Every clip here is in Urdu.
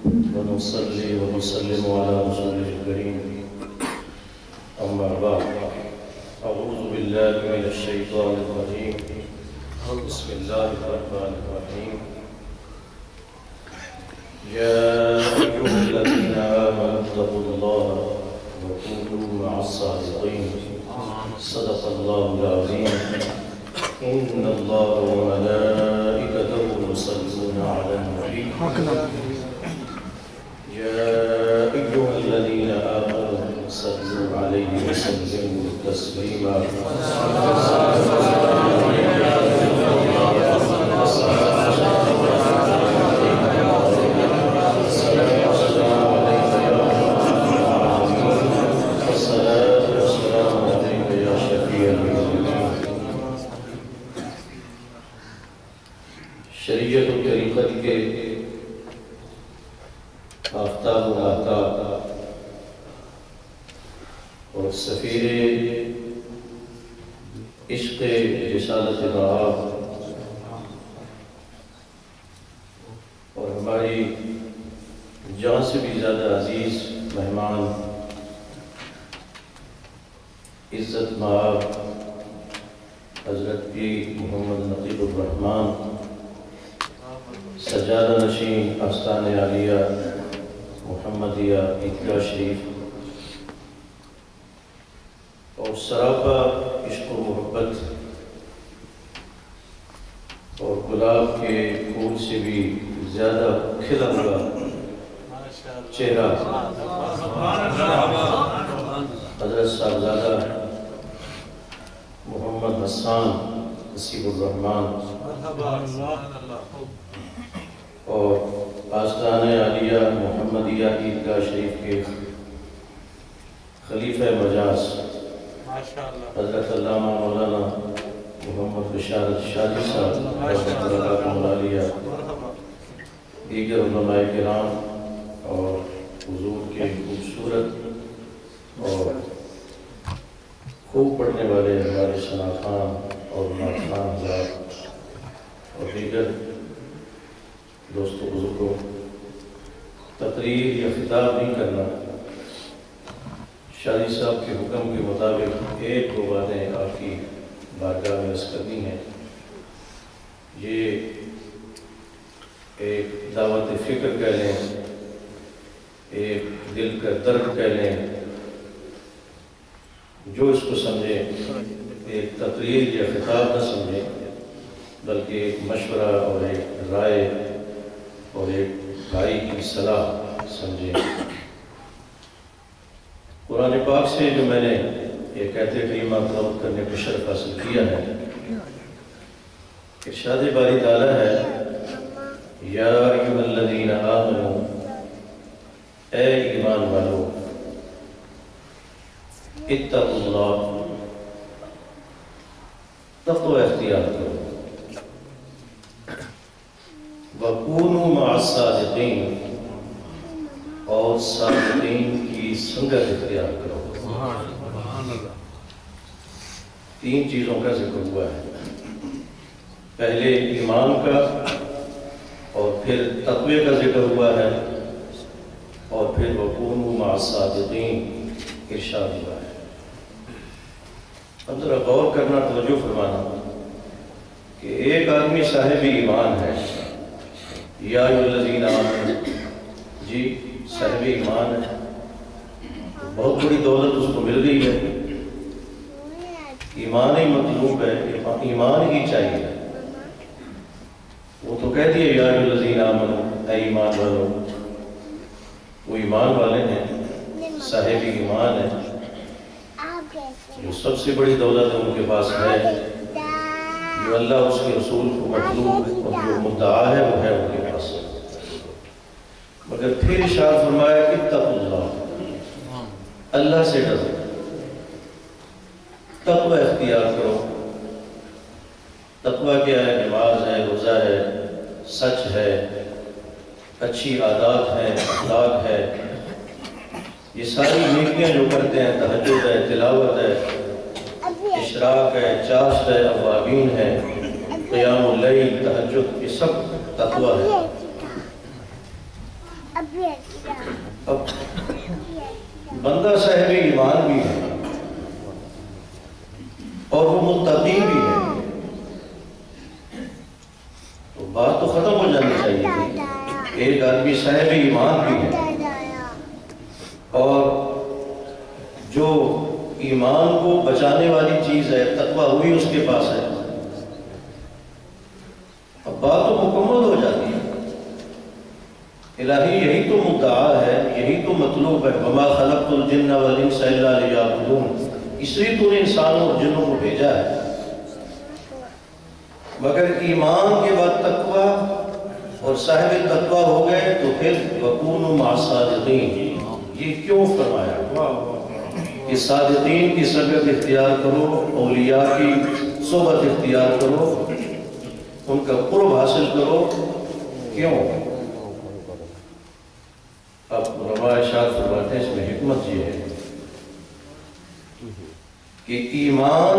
ونصلي ونسلم على رسوله الكريم أما بعد أعوذ بالله من الشيطان الرجيم بسم الله الرحمن الرحيم يا أيها الذين آمنوا اتقوا الله وكونوا مع الصادقين صدق الله العظيم إن الله وملائكته يصلون على النبي يا أيها الذين آمنوا صلوا عليه وسلموا تسليما شریعت و طریقت کے آفتاب و آفتاب اور سفیر عشق رسالت بہار اور ہماری جان سے بھی زیادہ عزیز مہمان عزت مآب حضرت پیر محمد نقیب الرحمن سجادہ نشین آستان عالیہ محمدیہ عیدگاہ شریف اور سراپا عشق و محبت اور گلاب کے پھول سے بھی زیادہ کھلا ہوا چہرہ حضرت صاحبزادہ محمد حسان نصیب الرحمان اور آستان عالیہ محمدیہ عیدگاہ شریف کے خلیفہ مجاز حضرت علامہ مولانا محمد بشارت شادی صاحب دیگر علماء کرام اور حضور کے خوبصورت اور خوب پڑھنے والے ہمارے شناخان اور ناخان حضرات اور دیگر دوستوں بزرگوں، تقریر یا خطاب نہیں کرنا، شادی صاحب کے حکم کے مطابق ایک دو باتیں آپ کی بارگاہ میں عرض کرنی ہیں۔ یہ ایک دعوت فکر کہہ لیں، ایک دل کا درد کہہ لیں، جو اس کو سمجھے ایک تقریر یا خطاب نہ سمجھے بلکہ ایک مشورہ اور ایک رائے اور ایک بھائی کی صلاح سمجھیں۔ قرآن پاک سے جو میں نے ایک آیت کریمہ تلاوت کرنے کا شرف حاصل کیا ہے، ارشاد باری تعالیٰ ہے یا ایھا الذین آمنوا، اے ایمان والو، اتقوا اللہ، تقوی اختیار کرو، وَكُونُوا مَعَ الصَّادِقِينَ، اور صادقین کی سنگت اختیار کرو۔ تین چیزوں کا ذکر ہوا ہے، پہلے ایمان کا، اور پھر تقوی کا ذکر ہوا ہے، اور پھر وَكُونُوا مَعَ الصَّادِقِينَ ارشاد ہوا ہے۔ اب ذرا غور کرنا، توجہ فرمانا کہ ایک آدمی صاحب ایمان ہے، یا ایھا الذین آمنوا، جی صاحب ایمان ہے، بہت بڑی دولت اس کو مل گئی ہے، ایمان ہی مطلوب ہے، ایمان ہی چاہیے۔ وہ تو کہہ دیا یا ایھا الذین آمنوا، اے ایمان والو، وہ ایمان والے ہیں، صاحب ایمان ہے، جو سب سے بڑی دولت ہے ان کے پاس ہے، جو اللہ اس کے رسول کو مطلوب اور جو مدعا ہے وہ ہے ان کے پاس۔ مگر پھر ارشاد فرمایا اتقوا اللہ، اللہ سے ڈرو، تقوی اختیار کرو۔ تقوی کیا ہے؟ نماز ہے، روزہ ہے، سچ ہے، اچھی عادات ہیں، اخلاق ہے، یہ ساری نیکیاں جو کرتے ہیں، تہجد ہے، تلاوت ہے، اشراق ہے، چاشت ہے، اوابین ہے، قیام اللیل، تہجد، یہ سب تقوی ہے۔ اب بندہ صاحب ایمان بھی ہے اور وہ متقی بھی ہے، تو بات تو ختم ہو جانی چاہیے تھی۔ ایک آدمی صاحب ایمان بھی ہے اور جو ایمان کو بچانے والی چیز ہے تقویٰ ہوئی اس کے پاس ہے، اب بات تو مکمل ہو جاتی ہے۔ الہی یہی تو مدعا ہے، یہی تو مطلوب ہے، وَمَا خَلَقْتُ الْجِنَّ وَالْإِنسَ إِلَّا لِيَعْبُدُونَ، اس لیے تو نے انسانوں اور جنوں کو بھیجا ہے۔ مگر ایمان کے بعد تقویٰ اور صاحب تقویٰ ہو گئے تو پھر وَكُونُوا مَعَ الصَّادِقِينَ، یہ کیوں فرمایا کہ صادقین کی سنگت اختیار کرو، اولیاء کی صحبت اختیار کرو، ان کا قرب حاصل کرو، کیوں؟ اب علماء ارشاد فرماتے ہیں اس میں حکمت یہ ہے کہ ایمان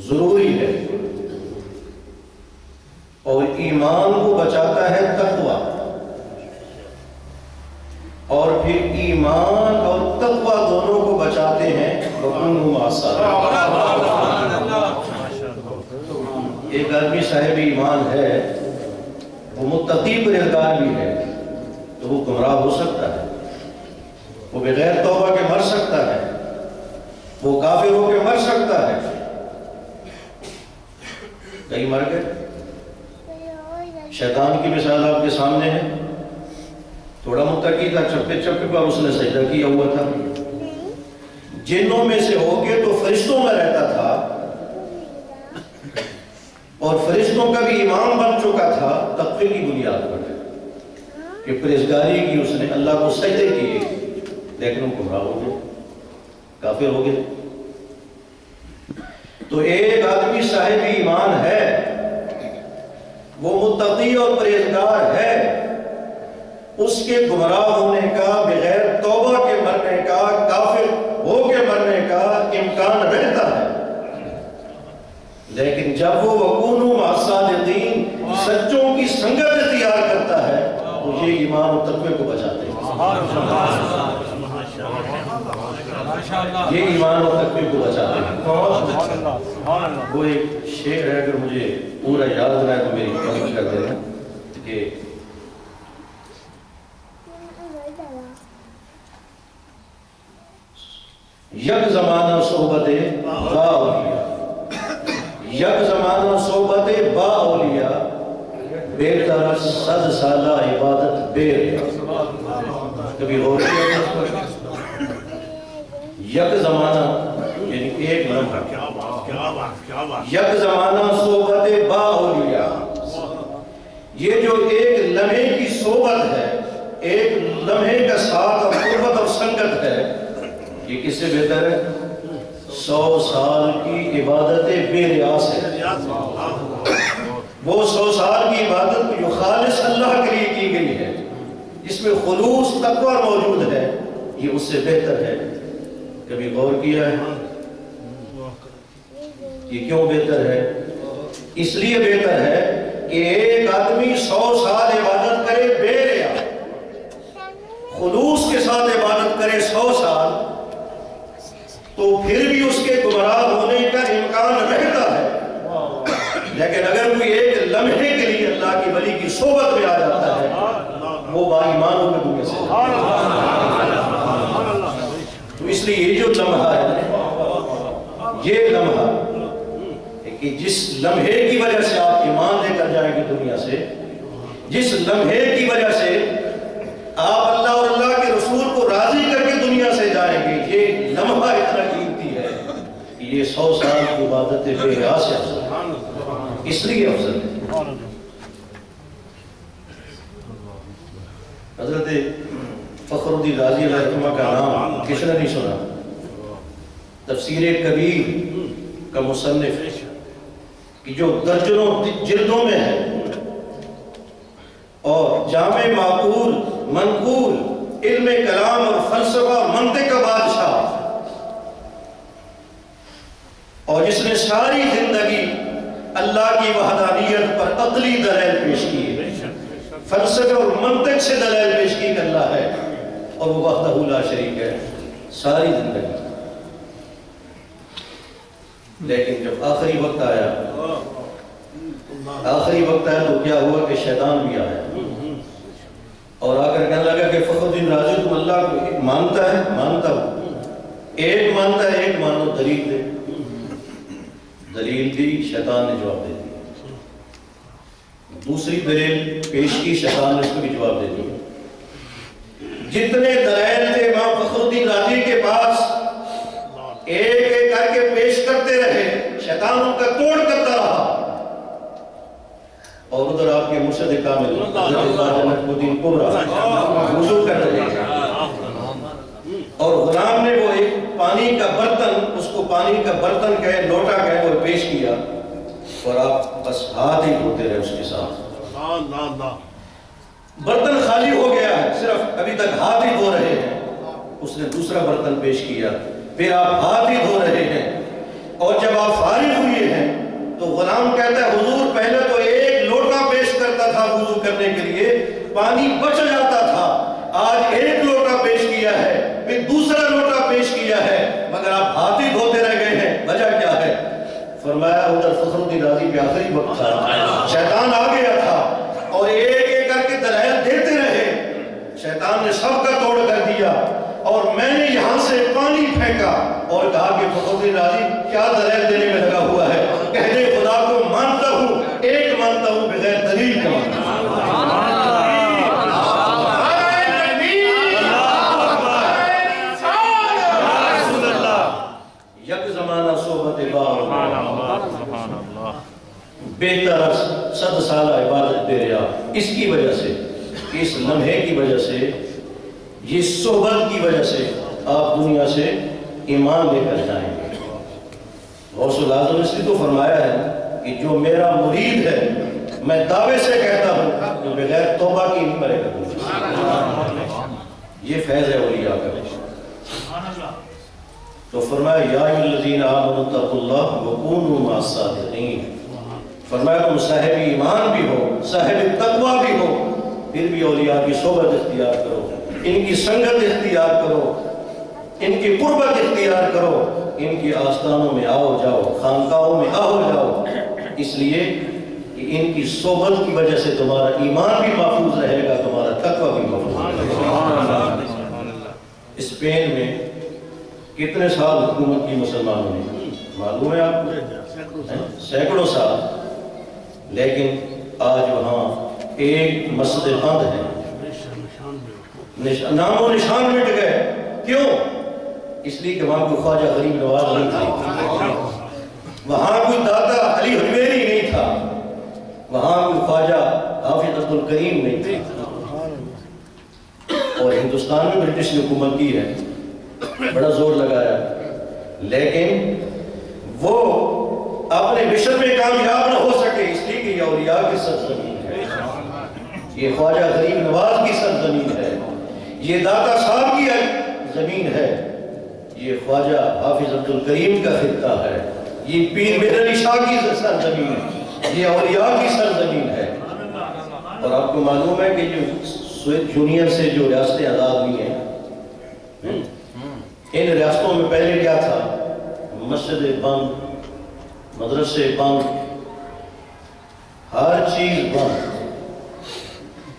ضروری ہے اور ایمان کو بچاتا ہے تقویٰ، اور پھر ایمان اور تقویٰ دونوں کو بچاتے ہیں وَكُونُوا مَعَ الصَّادِقِينَ۔ ایک آدمی صاحب ایمان ہے، وہ متقی پرہیزگار بھی ہے، تو وہ گمراہ ہو سکتا ہے، وہ بغیر توبہ کے مر سکتا ہے، وہ کافر ہو کے مر سکتا ہے۔ کئی مر گئے۔ شیطان کی مثال آپ کے سامنے ہے، تھوڑا متقی تھا، چپے چپے پر اس نے سجدہ کیا ہوا تھا۔ جنوں میں سے ہو کے تو فرشتوں میں رہتا تھا اور فرشتوں کا بھی امام بن چکا تھا تقوی کی بنیاد پر کہ پرہیزگاری کی، اس نے اللہ کو سجدے کیے، لیکن وہ گمراہ ہو گئے، کافر ہو گئے۔ تو ایک آدمی صاحب ایمان ہے، وہ متقی اور پرہیزگار ہے، اس کے گمراہ ہونے کا، بغیر توبہ کے مرنے کا، کافر ہو کے مرنے کا امکان رہتا ہے، لیکن جب وہ وَكُونُوا مَعَ الصَّادِقِينَ سچوں کی سنگت اختیار کرتا ہے تو یہ ایمان اور تقوی کو بچاتے ہیں۔ یہ ایمان اور تقوی کو بچاتے ہیں۔ وہ ایک شعر ہے، اگر مجھے پورا یاد رہا ہے تو میری مدد کر دینا کہ یک زمانہ صحبت با اولیاء، یک زمانہ صحبت با اولیاء، بہتر صد سالہ عبادت بے ریا۔ کبھی غور کیا اس پر؟ یک زمانہ یعنی ایک لمحہ، یک زمانہ صحبت با اولیاء، یہ جو ایک لمحے کی صحبت ہے، ایک لمحے کا ساتھ اور قربت اور سنگت ہے، یہ کس سے بہتر ہے؟ 100 سال کی عبادت بے ریا سے۔ وہ 100 سال کی عبادت جو خالص اللہ کے لیے کی گئی ہے، جس میں خلوص تقویٰ موجود ہے، یہ اس سے بہتر ہے۔ کبھی غور کیا ہے یہ کیوں بہتر ہے؟ اس لیے بہتر ہے کہ ایک آدمی 100 سال عبادت کرے بے ریا، خلوص کے ساتھ عبادت کرے 100 سال، تو پھر بھی اس کے گمراہ ہونے کا امکان رہتا ہے، لیکن اگر کوئی ایک لمحے کے لیے اللہ کی ولی کی صحبت میں آ جاتا ہے، وہ با ایمان ہو کے دنیا سے۔ تو اس لیے یہ جو لمحہ ہے، یہ لمحہ کہ جس لمحے کی وجہ سے آپ ایمان لے کر جائیں گے دنیا سے، جس لمحے کی وجہ سے آپ اللہ اور اللہ کے رسول کو راضی کر کے دنیا سے جائیں گے، یہ لمحہ اتنا قیمتی ہے کہ یہ 100 سال کی عبادت بے ریا سے افضل ہے، اس لیے افضل ہے۔ حضرت فخر الدین رازی علیہ الرحمہ کا نام کس نے نہیں سنا؟ تفسیر کبیر کا مصنف کہ جو درجنوں جلدوں میں ہے، اور جامع معقول منقول علم کلام اور فلسفہ منطق کا بادشاہ، اور جس نے ساری زندگی اللہ کی وحدانیت پر عقلی دلائل پیش کیے، فلسفے اور منطق سے دلائل پیش کی کہ اللہ ہے اور وہ وحدہ لا شریک ہے ساری زندگی. لیکن جب آخری وقت آیا تو کیا ہوا کہ شیطان بھی آیا اور آ کر کہنے لگا کہ فخر الدین رازی تم اللہ کو مانتا ہے؟ مانتا ہوں. ایک مانتا ہے، ایک مانو، دلیل دے. دلیل دی، شیطان نے جواب دے دیا. دوسری دلیل پیش کی، شیطان نے اس کو بھی جواب دے دیا. جتنے دلائل تھے امام فخر الدین رازی کے پاس ایک ایک کر کے پیش کرتے رہے، شیطان ان کا توڑ کرتا رہا. اور ادھر آپ کے مرشد کامل حضرت خواجہ نقیب الدین کبریٰ وضو کر رہے ہیں اور غلام نے وہ ایک پانی کا برتن، اس کو پانی کا برتن کہے، لوٹا کہے، وہ پیش کیا اور آپ بس ہاتھ ہی دھوتے رہے اس کے ساتھ. برتن خالی ہو گیا ہے، صرف ابھی تک ہاتھ ہی دھو رہے ہیں. اس نے دوسرا برتن پیش کیا، پھر آپ ہاتھ ہی دھو رہے ہیں. اور جب آپ فارغ ہوئے ہیں تو غلام کہتا ہے حضور پہلے تو ایک لوٹا پیش کرتا تھا وضو کرنے کے لیے، پانی بچ جاتا تھا. آج ایک لوٹا پیش کیا ہے، پھر دوسرا لوٹا پیش کیا ہے، مگر آپ ہاتھ ہی دھوتے رہ گئے ہیں، وجہ کیا ہے؟ فرمایا ادھر فخر الدین رازی پہ آخری وقت تھا، شیطان آ گیا تھا اور ایک ایک کر کے دلائل دیتے رہے. شیطان نے سب کا توڑ کر دیا اور میں نے یہاں سے پانی پھینکا اور کہا کہ فخر الدین رازی کیا دلائل دینے میں لگا ہوا ہے؟ کہنے خدا کو مانتا ہوں، ایک مانتا ہوں بغیر دلیل کا. یک زمانہ صحبت بہتر 100 سالہ عبادت دے رہا. اس کی وجہ سے، اس لمحے کی وجہ سے، یہ صحبت کی وجہ سے آپ دنیا سے ایمان لے کر جائیں گے. غوث العظم اس لیے تو فرمایا ہے کہ جو میرا مرید ہے میں دعوے سے کہتا ہوں جو بغیر توبہ کی نہیں مرے گا. یہ فیض ہے اولیاء کا. تو فرمایا یا ایھا الذین آمنوا اتقوا اللہ وکونوا مع الصادقین. فرمایا تم صاحب ایمان بھی ہو، صاحب تقوی بھی ہو، پھر بھی اولیاء کی صحبت اختیار کرو، ان کی سنگت اختیار کرو، ان کی قربت اختیار کرو، ان کی آستانوں میں آؤ جاؤ، خانقاہوں میں آؤ جاؤ. اس لیے کہ ان کی صحبت کی وجہ سے تمہارا ایمان بھی محفوظ رہے گا، تمہارا تقوی بھی محفوظ رہے گا. اسپین میں کتنے سال حکومت کی مسلمانوں نے؟ معلوم ہے آپ کو؟ سینکڑوں سال. لیکن آج وہاں ایک مسجد بند ہے، نام و نشان مٹ گئے. کیوں؟ اس لیے کہ وہاں کوئی خواجہ غریب نواز نہیں تھا، وہاں کوئی داتا علی حجویری نہیں تھا، وہاں کوئی خواجہ حافظ عبد الکریم نہیں تھا. اور ہندوستان میں برٹش نے حکومت کی ہے، بڑا زور لگایا، لیکن وہ اپنے مشن میں کامیاب نہ ہو سکے. اس لیے کہ یہ اولیاء کی سرزمین ہے، یہ خواجہ غریب نواز کی سرزمین ہے، یہ داتا صاحب کی زمین ہے، یہ خواجہ حافظ عبد الکریم کا خطہ ہے، یہ پیر مہر علی شاہ کی سرزمین ہے، یہ اولیاء کی سرزمین ہے. اور آپ کو معلوم ہے کہ جو سوویت یونین سے جو ریاستیں آزاد ہوئی ہیں، ان ریاستوں میں پہلے کیا تھا؟ مسجد بند، مدرسے بند، ہر چیز بند.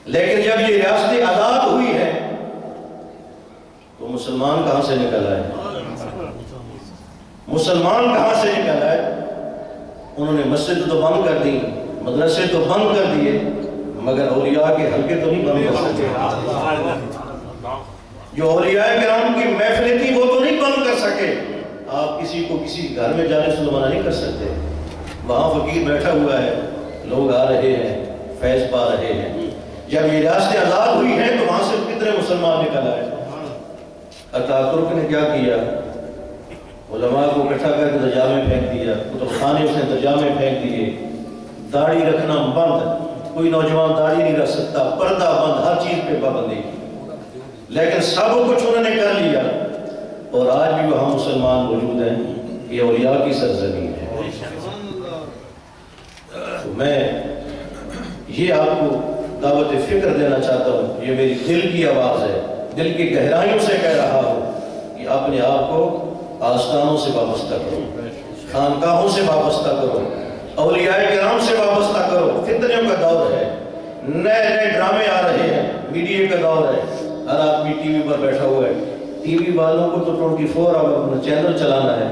لیکن جب یہ ریاستیں آزاد ہوئی ہیں تو مسلمان کہاں سے نکل آئے؟ مسلمان کہاں سے نکل آئے؟ انہوں نے مسجد تو بند کر دی، مدرسے تو بند کر دیے، مگر اولیاء کے حلقے تو نہیں بند کر سکے. جو اولیاء کرام کی محفلیں تھی وہ تو نہیں بند کر سکے. آپ کسی کو کسی گھر میں جانے سے منع نہیں کر سکتے. وہاں فقیر بیٹھا ہوا ہے، لوگ آ رہے ہیں، فیض پا رہے ہیں. جب یہ ریاستیں آزاد ہوئی ہیں تو وہاں سے کتنے مسلمان نکل آئے. اتاترک نے کیا کیا؟ علماء کو اکٹھا کر کے دریا میں پھینک دیا، کتب خانے اس نے دریا میں پھینک دیے. داڑھی رکھنا بند، کوئی نوجوان داڑھی نہیں رکھ سکتا، پردہ بند، ہر چیز پہ پابندی. لیکن سب کچھ انہوں نے کر لیا اور آج بھی وہاں مسلمان موجود ہیں. یہ اولیاء کی سرزمین ہے. تو میں یہ آپ کو دعوت فکر دینا چاہتا ہوں. یہ میری دل کی آواز ہے, دل کی گہرائیوں سے کہہ رہا ہوں کہ اپنے آپ کو آستانوں سے وابستہ کرو, خانقاہوں سے وابستہ کرو, اولیاء کرام سے وابستہ کرو. فتنوں کا دور ہے, نئے نئے ڈرامے آ رہے ہیں, میڈیا کا دور ہے, ہر آدمی ٹی وی پر بیٹھا ہوا ہے. ٹی وی والوں کو تو 24 آور چینل چلانا ہے,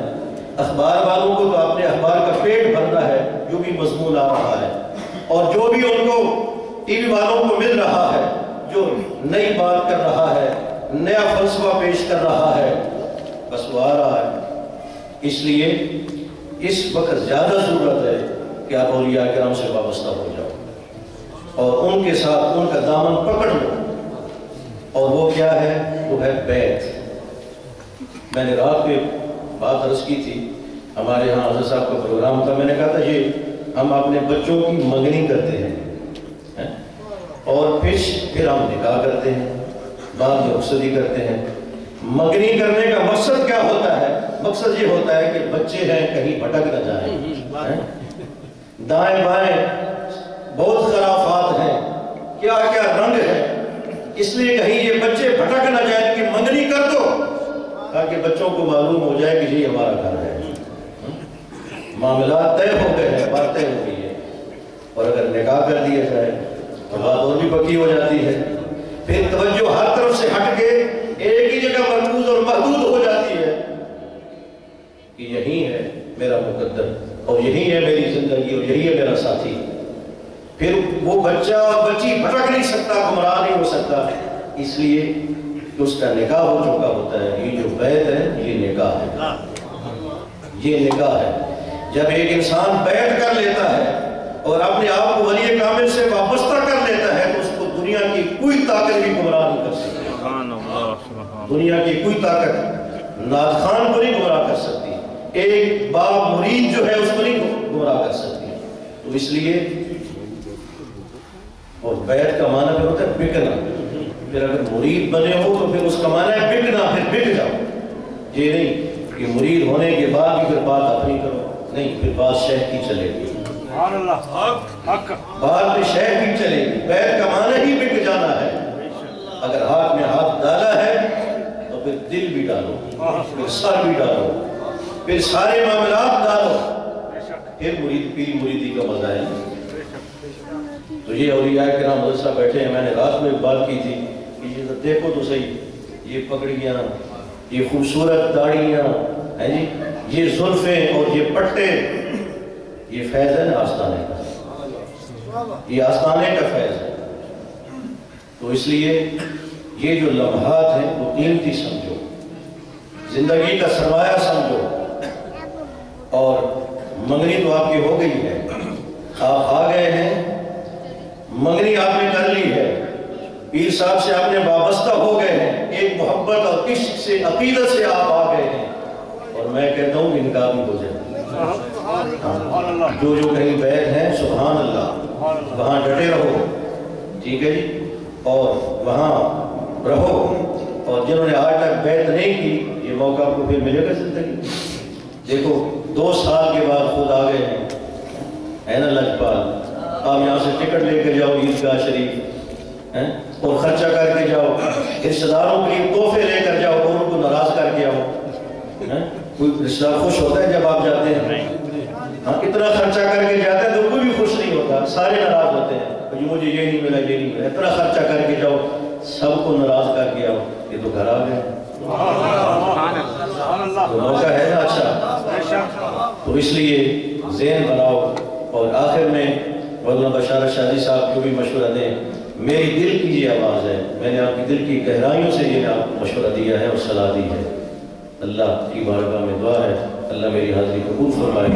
اخبار والوں کو تو اپنے اخبار کا پیٹ بھرنا ہے, جو بھی مضمون آ رہا ہے اور جو بھی ان کو ٹی وی والوں کو مل رہا ہے, جو نئی بات کر رہا ہے, نیا فلسفہ پیش کر رہا ہے, بس وہ آ رہا ہے. اس لیے اس وقت زیادہ ضرورت ہے کہ آپ اولیاء کرام سے وابستہ ہو جاؤ اور ان کے ساتھ ان کا دامن پکڑ لو. اور وہ کیا ہے؟ وہ ہے بیعت. میں نے رات پہ بات عرض کی تھی, ہمارے ہاں حضرت صاحب کا پروگرام تھا. میں نے کہا تھا یہ ہم اپنے بچوں کی منگنی کرتے ہیں اور پھر ہم نکاح کرتے ہیں, بعد میں رخصتی کرتے ہیں. منگنی کرنے کا مقصد کیا ہوتا ہے؟ مقصد یہ ہوتا ہے کہ بچے ہیں کہیں بھٹک نہ جائیں, دائیں بائیں بہت خرافات ہیں, کیا کیا رنگ ہے, اس لیے کہیں یہ بچے بھٹک نہ جائیں کہ منگنی کر دو تاکہ بچوں کو معلوم ہو جائے کہ یہ ہمارا گھر ہے. معاملات طے ہو گئے ہیں, بات طے ہو گئی ہے. اور اگر نکاح کر دیا جائے تو بات اور بھی پکی ہو جاتی ہے. پھر توجہ ہر طرف سے ہٹ کے ایک ہی جگہ مرکوز اور محدود ہو جاتی ہے کہ یہی ہے میرا مقدر اور یہی ہے میری زندگی اور یہی ہے میرا ساتھی. پھر وہ بچہ اور بچی بھٹک نہیں سکتا, گمراہ نہیں ہو سکتا, اس لیے کہ اس کا نکاح ہو چکا ہوتا ہے. یہ جو بیعت ہے یہ نکاح ہے, یہ نکاح ہے. جب ایک انسان بیعت کر لیتا ہے اور اپنے آپ کو ولی کامل سے وابستہ کر لیتا ہے تو اس کو دنیا کی کوئی طاقت بھی گمراہ نہیں کر سکتی. دنیا کی کوئی طاقت ناز خان کو نہیں گمراہ کر سکتی, ایک باپ مرید جو ہے اس کو نہیں گمراہ کر سکتی. تو اس لیے اور بیعت کا معنی پھر ہوتا ہے بکنا. پھر اگر مرید بنے ہو تو پھر اس کا معنی ہے بکنا, پھر بک جاؤ. یہ نہیں کہ مرید ہونے کے بعد بھی پھر بات اپنی کرو, نہیں, پھر بات شیخ کی چلے گی, بات بھی شیخ کی چلے گی. بیعت کا معنی ہی بک جانا ہے. اگر ہاتھ میں ہاتھ ڈالا ہے تو پھر دل بھی ڈالو, پھر سر بھی ڈالو, پھر سارے معاملات ڈالو, پھر مرید پیری مریدی کا مزہ ہے. تو یہ اولیاء کرام مدرسہ بیٹھے ہیں. میں نے رات میں بات کی تھی کہ یہ دیکھو تو صحیح, یہ پگڑیاں, یہ خوبصورت داڑیاں ہیں جی, یہ زلفیں اور یہ پٹے, یہ فیض ہے نا آستانے کا, یہ آستانے کا فیض ہے. تو اس لیے یہ جو لمحات ہیں وہ قیمتی سمجھو, زندگی کا سرمایہ سمجھو. اور منگنی تو آپ کی ہو گئی ہے, آپ آ گئے ہیں, منگنی آپ نے کر لی ہے, پیر صاحب سے آپ نے وابستہ ہو گئے ہیں, ایک محبت اور عشق سے عقیدت سے آپ آ گئے ہیں. اور میں کہتا ہوں کہ نکاح بھی ہو جائے. جو کہیں بیعت ہیں سبحان اللہ, وہاں ڈٹے رہو, ٹھیک ہے جی, اور وہاں رہو. اور جنہوں نے آج تک بیعت نہیں کی یہ موقع آپ کو پھر ملے گا زندگی. دیکھو 2 سال کے بعد خود آ گئے ہیں, ہے نا لجپال, آپ یہاں سے ٹکٹ لے کے جاؤ عیدگاہ شریف اور خرچہ کر کے جاؤ, رشتہ داروں کے لیے تحفے لے کر جاؤ اور ان کو ناراض کر کے آؤ. کوئی رشتہ دار خوش ہوتا ہے جب آپ جاتے ہیں؟ ہاں, اتنا خرچہ کر کے جاتا ہے تو کوئی بھی خوش نہیں ہوتا, سارے ناراض ہوتے ہیں, مجھے یہ نہیں ملا, یہ نہیں ملا. اتنا خرچہ کر کے جاؤ, سب کو ناراض کر کے آؤ, یہ تو گھر آ گئے. تو موقع ہے نا اچھا. تو اس لیے ذہن بناؤ. اور آخر میں مولانا بشارت شاہ جی صاحب جو بھی مشورہ دیں, میری دل کی یہ آواز ہے, میں نے آپ کی دل کی گہرائیوں سے یہ مشورہ دیا ہے اور صلاح دی ہے. اللہ کی بارگاہ میں دعا ہے اللہ میری حاضری قبول فرمائے.